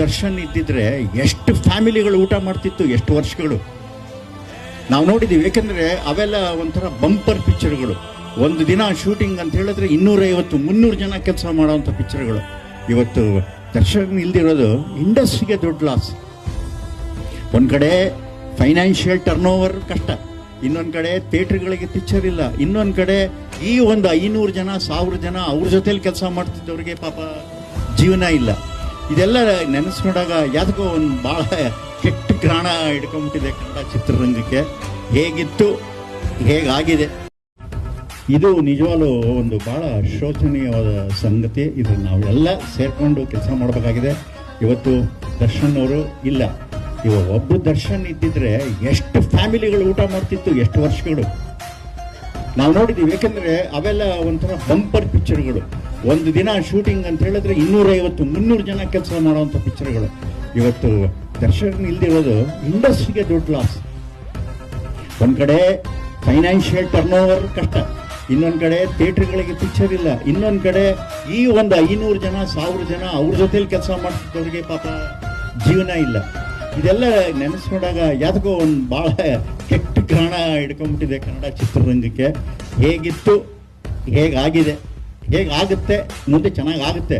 ದರ್ಶನ್ ಇದ್ದಿದ್ರೆ ಎಷ್ಟು ಫ್ಯಾಮಿಲಿಗಳು ಊಟ ಮಾಡ್ತಿತ್ತು, ಎಷ್ಟು ವರ್ಷಗಳು ನಾವು ನೋಡಿದ್ದೀವಿ. ಯಾಕೆಂದರೆ ಅವೆಲ್ಲ ಒಂಥರ ಬಂಪರ್ ಪಿಕ್ಚರ್ಗಳು. ಒಂದು ದಿನ ಶೂಟಿಂಗ್ ಅಂತ ಹೇಳಿದ್ರೆ 250-300 ಜನ ಕೆಲಸ ಮಾಡೋವಂಥ ಪಿಕ್ಚರ್ಗಳು. ಇವತ್ತು ದರ್ಶನ್ ಇಲ್ದಿರೋದು ಇಂಡಸ್ಟ್ರಿಗೆ ದೊಡ್ಡ ಲಾಸ್. ಒಂದು ಕಡೆ ಫೈನಾನ್ಷಿಯಲ್ ಟರ್ನ್ ಓವರ್ ಕಷ್ಟ, ಇನ್ನೊಂದು ಕಡೆ ಥಿಯೇಟ್ರ್ಗಳಿಗೆ ಪಿಕ್ಚರ್ ಇಲ್ಲ, ಇನ್ನೊಂದು ಕಡೆ ಈ ಒಂದು 500 ಜನ 1000 ಜನ ಅವ್ರ ಜೊತೆಲಿ ಕೆಲಸ ಮಾಡ್ತಿದ್ದವ್ರಿಗೆ ಪಾಪ ಜೀವನ ಇಲ್ಲ. ಇದೆಲ್ಲ ನೆನೆಸ್ಕೊಂಡಾಗ ಯಾವ್ದಕ್ಕೋ ಒಂದು ಭಾಳ ಕೆಟ್ಟ ಗ್ರಾಣ ಹಿಡ್ಕೊಂಡ್ಬಿಟ್ಟಿದೆ ಕನ್ನಡ ಚಿತ್ರರಂಗಕ್ಕೆ. ಹೇಗಿತ್ತು ಹೇಗಾಗಿದೆ, ಇದು ನಿಜವಾಗ್ಲೂ ಒಂದು ಭಾಳ ಶೋಚನೀಯವಾದ ಸಂಗತಿ. ಇದು ನಾವೆಲ್ಲ ಸೇರಿಕೊಂಡು ಕೆಲಸ ಮಾಡಬೇಕಾಗಿದೆ. ಇವತ್ತು ದರ್ಶನ್ ಅವರು ಇಲ್ಲ. ಇವಾಗ ಒಬ್ಬರು ದರ್ಶನ್ ಇದ್ದಿದ್ರೆ ಎಷ್ಟು ಫ್ಯಾಮಿಲಿಗಳು ಊಟ ಮಾಡ್ತಿತ್ತು, ಎಷ್ಟು ವರ್ಷಗಳು ನಾವು ನೋಡಿದ್ದೀವಿ. ಯಾಕೆಂದರೆ ಅವೆಲ್ಲ ಒಂಥರ ಬಂಪರ್ ಪಿಕ್ಚರ್ಗಳು. ಒಂದು ದಿನ ಶೂಟಿಂಗ್ ಅಂತ ಹೇಳಿದ್ರೆ 250-300 ಜನ ಕೆಲಸ ಮಾಡೋವಂಥ ಪಿಕ್ಚರ್ಗಳು. ಇವತ್ತು ದರ್ಶನ್ ಇಲ್ದಿರೋದು ಇಂಡಸ್ಟ್ರಿಗೆ ದೊಡ್ಡ ಲಾಸ್. ಒಂದು ಕಡೆ ಫೈನಾನ್ಷಿಯಲ್ ಟರ್ನ್ ಓವರ್ ಕಷ್ಟ, ಇನ್ನೊಂದು ಕಡೆ ಥಿಯೇಟ್ರ್ಗಳಿಗೆ ಪಿಕ್ಚರ್ ಇಲ್ಲ, ಇನ್ನೊಂದು ಕಡೆ ಈ ಒಂದು 500 ಜನ 1000 ಜನ ಅವ್ರ ಜೊತೆಲಿ ಕೆಲಸ ಮಾಡ್ತಿದ್ದವ್ರಿಗೆ ಪಾಪ ಜೀವನ ಇಲ್ಲ. ಇದೆಲ್ಲ ನೆನೆಸ್ಕೊಂಡಾಗ ಯಾವ್ದಕ್ಕೋ ಒಂದು ಭಾಳ ಕೆಟ್ಟ ಗ್ರಾಣ ಹಿಡ್ಕೊಂಡ್ಬಿಟ್ಟಿದೆ ಕನ್ನಡ ಚಿತ್ರರಂಗಕ್ಕೆ. ಹೇಗಿತ್ತು ಹೇಗಾಗಿದೆ, ಹೇಗಾಗುತ್ತೆ, ಮುಂದೆ ಚೆನ್ನಾಗಾಗುತ್ತೆ.